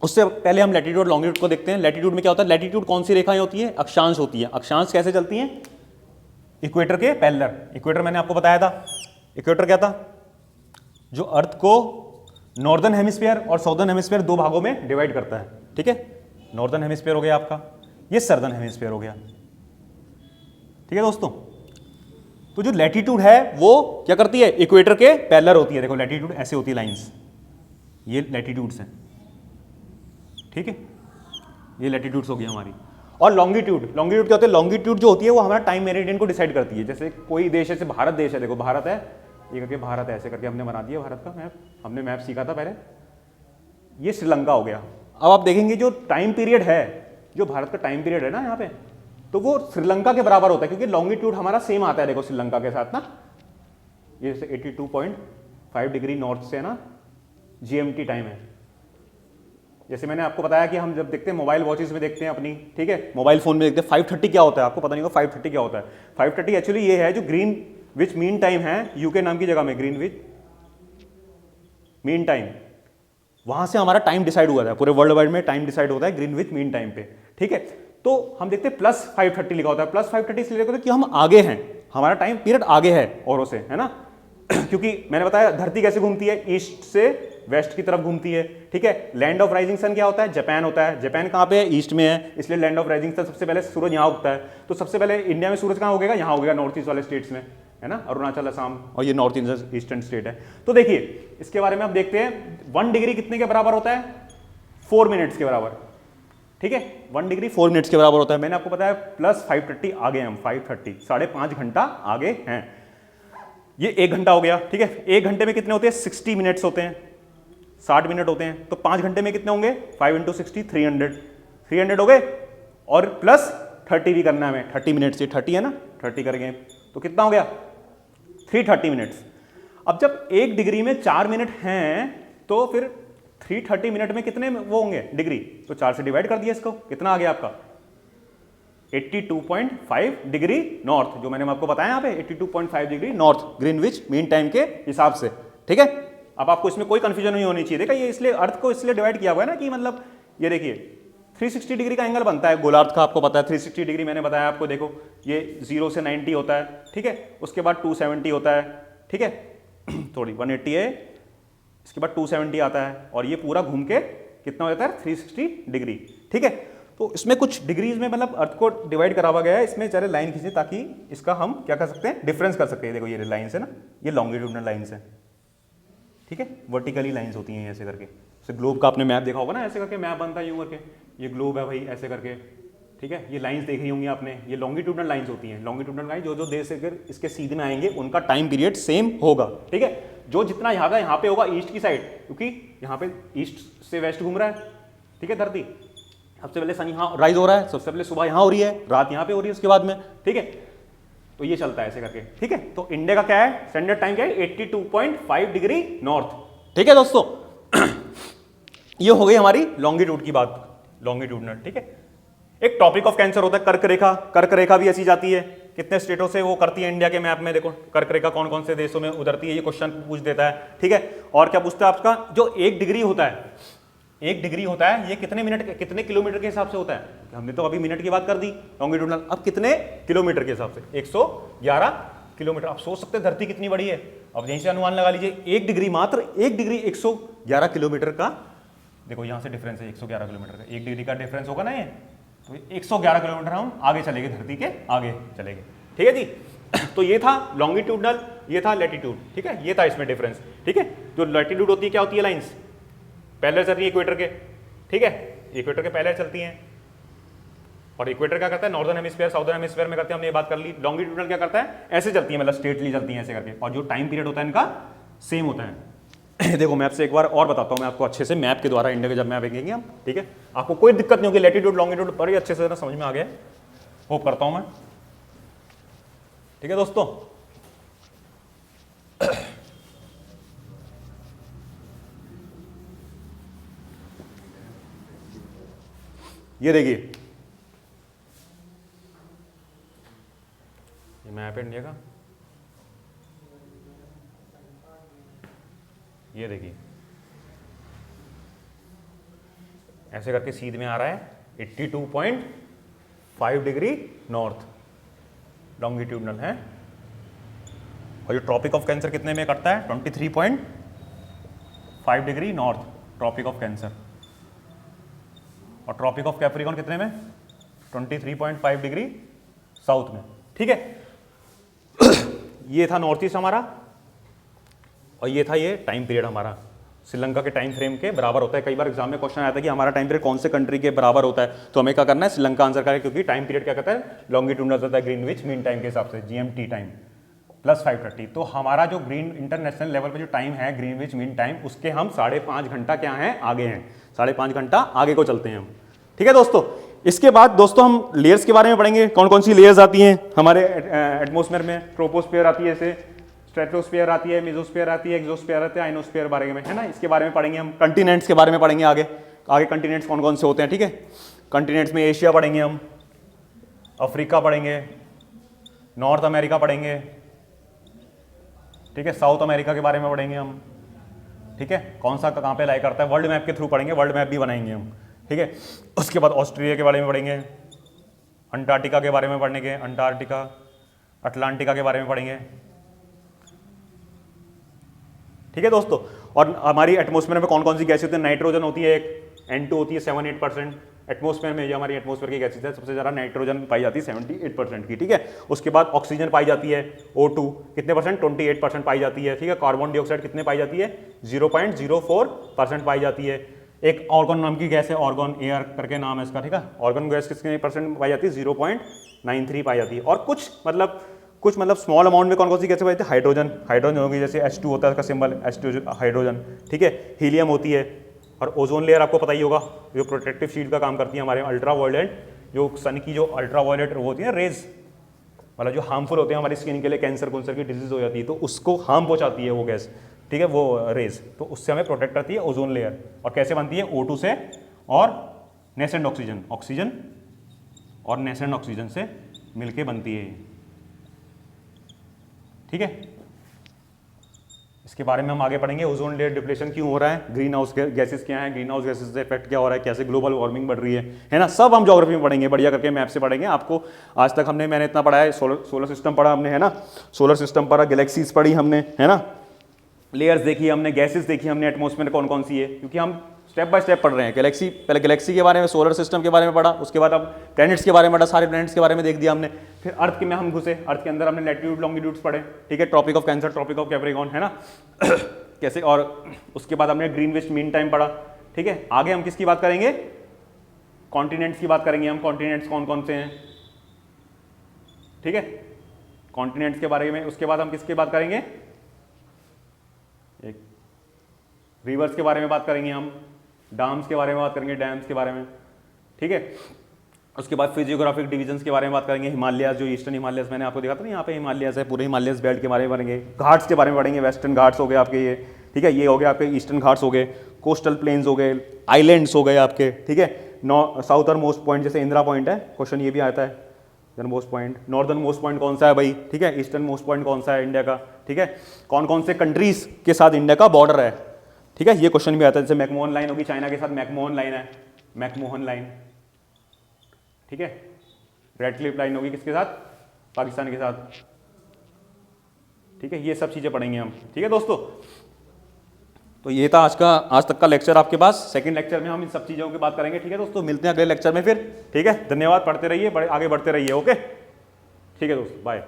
Speaker 1: उससे पहले हम लैटिट्यूड लॉन्गिट्यूड को देखते हैं। लैटिट्यूड में क्या होता है? लैटिट्यूड कौन सी रेखाएं होती है? अक्षांश होती है। अक्षांश कैसे चलती हैं? इक्वेटर के पैरेलल। इक्वेटर मैंने आपको बताया था, इक्वेटर क्या था? जो अर्थ को नॉर्दर्न हेमिस्फीयर और साउदर्न हेमिस्फीयर दो भागों में डिवाइड करता है, ठीक है। नॉर्दर्न हेमिस्फीयर हो गया आपका, ये सर्दर्न हेमिस्फीयर हो गया, ठीक है दोस्तों। तो जो लैटिट्यूड है वो क्या करती है? इक्वेटर के पैरेलल होती है। देखो लैटिट्यूड ऐसे होती है लाइंस, ये लैटिट्यूड्स हैं, ठीक है। ये लैटिट्यूड्स हो गई हमारी। और लॉन्गिट्यूड, लॉन्गिट्यूड क्या होती है? लॉन्गिट्यूड जो होती है वो हमारा टाइम मेरिडियन को डिसाइड करती है। जैसे कोई देश है, जैसे भारत देश है, देखो भारत है, ये करके भारत है, ऐसे करके हमने बना दिया भारत का मैप। हमने मैप सीखा था पहले। ये श्रीलंका हो गया। अब आप देखेंगे जो टाइम पीरियड है, जो भारत का टाइम पीरियड है ना यहाँ पे, तो वो श्रीलंका के बराबर होता है, क्योंकि लॉन्गिट्यूड हमारा सेम आता है। देखो श्रीलंका के साथ ना, ये 82.5 डिग्री नॉर्थ से है ना, GMT टाइम है। जैसे मैंने आपको बताया कि हम जब देखते हैं मोबाइल वॉचेस में देखते हैं अपनी, ठीक है, मोबाइल फोन में देखते हैं 5:30 क्या होता है, आपको पता नहीं होगा 5:30 क्या होता है। 5:30 एक्चुअली ये है जो ग्रीन विच मीन टाइम है, यूके नाम की जगह में ग्रीन विच मीन टाइम, वहां से हमारा टाइम डिसाइड हुआ था। पूरे वर्ल्ड वाइड में टाइम डिसाइड होता है ग्रीन विच मीन टाइम पे, ठीक है। तो हम देखते हैं +5:30 लिखा होता है। +5:30 इसलिए लिखा होता है कि हम आगे हैं, हमारा टाइम पीरियड आगे है औरों से, है ना। क्योंकि मैंने बताया धरती कैसे घूमती है, ईस्ट से वेस्ट की तरफ घूमती है, ठीक है। लैंड ऑफ राइजिंग सन क्या होता है? जापान होता है। जापान कहाँ पे है? ईस्ट में है, इसलिए लैंड ऑफ राइजिंग सन सबसे पहले सूरज यहाँ उगता है। तो सबसे पहले इंडिया में सूरज कहाँ उगेगा? यहाँ उगेगा, नॉर्थ ईस्ट वाले स्टेट्स में, है ना, अरुणाचल, असम, और ये नॉर्थ ईस्टर्न स्टेट है। तो देखिए इसके बारे में आप देखते हैं 1 डिग्री कितने के बराबर होता है? 4 मिनट्स के बराबर, ठीक है। 1 डिग्री 4 मिनट्स के बराबर होता है। मैंने आपको बताया +5:30 आगे हम, 5:30 5.5 घंटा आगे हैं। ये 1 घंटा हो गया, ठीक है। 1 घंटे में कितने होते हैं? 60 मिनट्स होते हैं, 60 मिनट होते हैं। तो 5 घंटे में कितने होंगे? 5 × 60 300 हो गए, और +30 भी करना है हमें, 30 मिनट से 30 है ना, 30 करेंगे तो कितना हो गया? 330 मिनट्स। अब जब 1 डिग्री में 4 मिनट हैं तो फिर 330 मिनट में कितने वो होंगे डिग्री? तो 4 से डिवाइड कर दिया इसको, कितना आ गया आपका? 82.5 डिग्री नॉर्थ, जो मैंने आपको बताया यहाँ पे 82.5 degree north Greenwich mean time के हिसाब से, ठीक है। अब आपको इसमें कोई कंफ्यूजन नहीं होनी चाहिए। देखा, ये इसलिए अर्थ को इसलिए डिवाइड किया हुआ है ना कि मतलब ये देखिए 360 डिग्री का एंगल बनता है गोलार्ध का, आपको पता है 360 डिग्री मैंने बताया आपको। देखो ये 0 से 90 होता है, ठीक है, उसके बाद 270 होता है, ठीक है, थोड़ी 180 है, इसके बाद 270 आता है, और ये पूरा घूम के कितना हो जाता है? 360 डिग्री, ठीक है। तो इसमें कुछ डिग्रीज में मतलब अर्थ को डिवाइड करा हुआ गया है। इसमें चले लाइन खींचे ताकि इसका हम क्या कर सकते हैं? डिफरेंस कर सकते हैं। देखो ये लाइन्स है ना, ये लॉन्गिट्यूडनल लाइन्स है, ठीक है, वर्टिकली लाइन्स होती हैं ऐसे करके। जैसे ग्लोब का आपने मैप देखा होगा ना, ऐसे करके मैप बनता है यूं करके, ये ग्लोब है भाई ऐसे करके, ठीक है। ये लाइन्स देखी होंगी आपने, ये लॉन्गिट्यूडनल लाइन्स होती हैं। लॉन्गिट्यूडनल लाइन जो जो देश से अगर इसके सीधे में आएंगे उनका टाइम पीरियड सेम होगा, ठीक है। जो जितना यहाँ पे होगा ईस्ट की साइड, क्योंकि यहाँ पे ईस्ट से वेस्ट घूम रहा है, ठीक है, धरती। सबसे पहले सन यहाँ राइज हो रहा है, सबसे पहले सुबह यहाँ हो रही है, रात यहाँ पे हो रही है उसके बाद में, ठीक है। तो ये चलता है ऐसे करके, ठीक है। तो इंडिया का क्या है? स्टैंडर्ड टाइम क्या है? 82.5 डिग्री नॉर्थ, ठीक है दोस्तों। ये हो गई हमारी लॉन्गिट्यूड की बात, लॉन्गिट्यूडनल, ठीक है। एक टॉपिक ऑफ कैंसर होता है कर्क रेखा। कर्क रेखा भी ऐसी जाती है, कितने स्टेटों से वो करती है इंडिया के मैप में। देखो कर्क रेखा कौन कौन से देशों में उतरती है, ये क्वेश्चन पूछ देता है, ठीक है। और क्या पूछता है आपका? जो 1 डिग्री होता है, 1 डिग्री होता है, ये कितने मिनट, कितने किलोमीटर के हिसाब से होता है? हमने तो अभी मिनट की बात कर दी लॉन्गिट्यूडनल, अब कितने किलोमीटर के हिसाब से? 111 किलोमीटर। आप सोच सकते हैं धरती कितनी बड़ी है। अब यहीं से अनुमान लगा लीजिए, 1 डिग्री, मात्र 1 डिग्री 111 किलोमीटर का, देखो यहाँ से डिफरेंस है 111 किलोमीटर का, 1 डिग्री का डिफरेंस होगा ना ये, तो 111 किलोमीटर हम आगे चलेंगे, धरती के आगे चलेंगे, ठीक है जी। तो ये था लॉन्गिट्यूडनल, ये था लैटिट्यूड, ठीक है, ये था इसमें डिफरेंस, ठीक है। जो लैटिट्यूड होती है क्या होती है? लाइंस पैरेलल चल रही है इक्वेटर के, ठीक है, इक्वेटर के पैरेलल चलती हैं। और इक्वेटर क्या करता है? नॉर्दर्न हेमिस्फीयर साउदर्न हेमिस्फीयर में करते हैं, हमने ये बात कर ली। लॉन्गिट्यूडनल क्या करता है? ऐसे चलती है, मतलब स्ट्रेटली चलती हैं ऐसे करके, और जो टाइम पीरियड होता है इनका सेम होता है। देखो मैप से एक बार और बताता हूँ मैं आपको अच्छे से, मैप के द्वारा इंडिया के जब मैप देखेंगे हम, ठीक है, आपको कोई दिक्कत नहीं होगी। लैटिट्यूड लॉन्गिट्यूड बड़ी अच्छे से ना समझ में आ गया, होप करता हूँ मैं, ठीक है दोस्तों। ये देखिए ये मैप है इंडिया का, ये देखिए ऐसे करके सीध में आ रहा है 82.5 डिग्री नॉर्थ लॉन्गिट्यूडनल है। और ये ट्रॉपिक ऑफ कैंसर कितने में करता है? 23.5 degree North Tropic of Cancer. और ट्रॉपिक ऑफ कैप्रिकॉर्न कितने में? 23.5 डिग्री साउथ में। ठीक है, ये था नॉर्थ ईस्ट हमारा, और ये था ये टाइम पीरियड हमारा श्रीलंका के टाइम फ्रेम के बराबर होता है। कई बार एग्जाम में क्वेश्चन आया था कि हमारा टाइम पीरियड कौन से कंट्री के बराबर होता है, तो हमें क्या करना है? श्रीलंका आंसर करें, क्योंकि टाइम पीरियड क्या कहता है? लॉन्गिट्यूडनल होता है ग्रीनविच मीन टाइम के हिसाब से, GMT टाइम प्लस 530। तो हमारा जो ग्रीन इंटरनेशनल लेवल पे जो टाइम है ग्रीनविच मीन टाइम, उसके हम 5.5 घंटा क्या है? आगे हैं, 5.5 घंटा आगे को चलते हैं हम। ठीक है दोस्तों, इसके बाद दोस्तों हम लेयर्स के बारे में पढ़ेंगे, कौन कौन सी लेयर्स आती हैं हमारे एटमॉस्फेयर में। ट्रोपोस्फेयर आती है, ऐसे स्ट्रेटोस्फेयर आती है, मेसोस्फेयर आती है, एक्सोस्फेयर आती है, आइनोस्फेयर बारे में, है ना। इसके बारे में पढ़ेंगे हम। कंटिनेंट्स के बारे में पढ़ेंगे आगे, आगे कंटिनेंट्स कौन कौन से होते हैं। ठीक है, कंटिनेंट्स में एशिया पढ़ेंगे हम, अफ्रीका पढ़ेंगे, नॉर्थ अमेरिका पढ़ेंगे, ठीक है, साउथ अमेरिका के बारे में पढ़ेंगे हम। ठीक है, कौन सा कहाँ पे लाई करता है, वर्ल्ड मैप के थ्रू पढ़ेंगे, वर्ल्ड मैप भी बनाएंगे हम। ठीक है, उसके बाद ऑस्ट्रेलिया के बारे में पढ़ेंगे, अंटार्कटिका के बारे में पढ़ेंगे, अंटार्कटिका, अटलांटिका के बारे में पढ़ेंगे। ठीक है दोस्तों, और हमारी एटमॉस्फेयर में कौन कौन सी गैसें होती है? नाइट्रोजन होती है एक, N2 होती है 7-8%। एटमॉस्फेयर में, ये हमारी एटमॉस्फेयर की गैसें है, सबसे ज़्यादा नाइट्रोजन पाई जाती है 78% की। ठीक है, उसके बाद ऑक्सीजन पाई जाती है O2 कितने परसेंट? 28% पाई जाती है। ठीक है, कार्बन डाइऑक्साइड कितने पाई जाती है? 0.04% पाई जाती है। एक ऑर्गन नाम की गैस है, ऑर्गन एयर करके नाम है इसका। ठीक है, ऑर्गन गैस कितने परसेंट पाई जाती है? 0.93 पाई जाती है। और कुछ मतलब स्मॉल अमाउंट में कौन कौन सी गैसें पाई जाती है? हाइड्रोजन, हाइड्रोजन होगी, जैसे H2 होता है उसका सिंबल H2 हाइड्रोजन। ठीक है, हीलियम होती है। और ओजोन लेयर आपको पता ही होगा, जो प्रोटेक्टिव शील्ड का काम करती है हमारे अल्ट्रा वायलेट, जो सन की जो अल्ट्रा वायलेट होती है रेज, मतलब जो हार्मफुल होते हैं हमारी स्किन के लिए, कैंसर की डिजीज हो जाती है तो उसको हार्म पहुंचाती है वो गैस। ठीक है, वो रेज, तो उससे हमें प्रोटेक्ट करती है ओजोन लेयर। और कैसे बनती है? O2 से और नेसेंट ऑक्सीजन, ऑक्सीजन और नेसेंट ऑक्सीजन से मिलके बनती है। ठीक है, इसके बारे में हम आगे पढ़ेंगे। ओजोन लेयर डिप्लेशन क्यों हो रहा है, ग्रीन हाउस गैसेस क्या है, ग्रीन हाउस गैसेस से इफेक्ट क्या हो रहा है, कैसे ग्लोबल वार्मिंग बढ़ रही है ना। सब हम ज्योग्राफी में पढ़ेंगे, बढ़िया करके मैप से पढ़ेंगे। आपको आज तक मैंने इतना पढ़ा है, सोलर सिस्टम पढ़ा हमने, है ना, सोलर सिस्टम पढ़ा, गैलेक्सीज पढ़ी हमने, है ना, लेयर्स देखी हमने, गैसेस देखी हमने, एटमॉस्फेयर कौन कौन सी है, क्योंकि हम स्टेप बाय स्टेप पढ़ रहे हैं। गैलेक्सी, पहले गैलेक्सी के बारे में, सोलर सिस्टम के बारे में पढ़ा, उसके बाद अब प्लैनेट्स के बारे में पढ़ा, सारे प्लैनेट्स के बारे में देख दिया हमने। फिर अर्थ के में हम घुसे, अर्थ के अंदर हमने लैटिट्यूड लॉन्गिट्यूड्स पढ़े। ठीक है, Tropic of Cancer, Tropic of Capricorn, है ना कैसे, और उसके बाद हमने ग्रीनविच मीन टाइम पढ़ा। ठीक है, आगे हम किसकी बात करेंगे? कॉन्टिनेंट्स की बात करेंगे हम। कॉन्टिनेंट्स कौन कौन से हैं? ठीक है, कॉन्टिनेंट्स के बारे में। उसके बाद हम किसकी बात करेंगे? एक रिवर्स के बारे में बात करेंगे हम, डैम्स के बारे में बात करेंगे, डैम्स के बारे में। ठीक है, उसके बाद फिजियोग्राफिक डिवीजन्स के बारे में बात करेंगे। हिमालयाज, जो ईस्टर्न हिमालयस मैंने आपको दिखा था ना, यहाँ पे हिमालयस है, पूरे हिमालयस बेल्ट के बारे में पढ़ेंगे। घाट्स के बारे में पढ़ेंगे, वेस्टर्न घाट्स हो गए आपके ये। ठीक है, ये हो गए आपके ईस्टर्न घाट्स हो गए, कोस्टल प्लेन्स हो गए, आइलैंड्स हो गए आपके। ठीक है, साउथर्न मोस्ट पॉइंट जैसे इंदिरा पॉइंट है, क्वेश्चन ये भी आता है, इधर most point. Northern most point कौन सा है भाई? ठीक है, ईस्टर्न मोस्ट पॉइंट कौन सा है इंडिया का? ठीक है, कौन कौन से कंट्रीज के साथ इंडिया का बॉर्डर है? ठीक है, ये क्वेश्चन भी आता है। जैसे मैकमोहन लाइन होगी, चाइना के साथ मैकमोहन लाइन है, मैकमोहन लाइन। ठीक है, रेड क्लिफ लाइन होगी किसके साथ? पाकिस्तान के साथ। ठीक है, ये सब चीजें पढ़ेंगे हम। ठीक है दोस्तों, तो ये था आज तक का लेक्चर आपके पास। सेकंड लेक्चर में हम इन सब चीजों की बात करेंगे। ठीक है दोस्तों, मिलते हैं अगले लेक्चर में फिर। ठीक है, धन्यवाद, पढ़ते रहिए, आगे बढ़ते रहिए। ओके, ठीक है दोस्तों, बाय।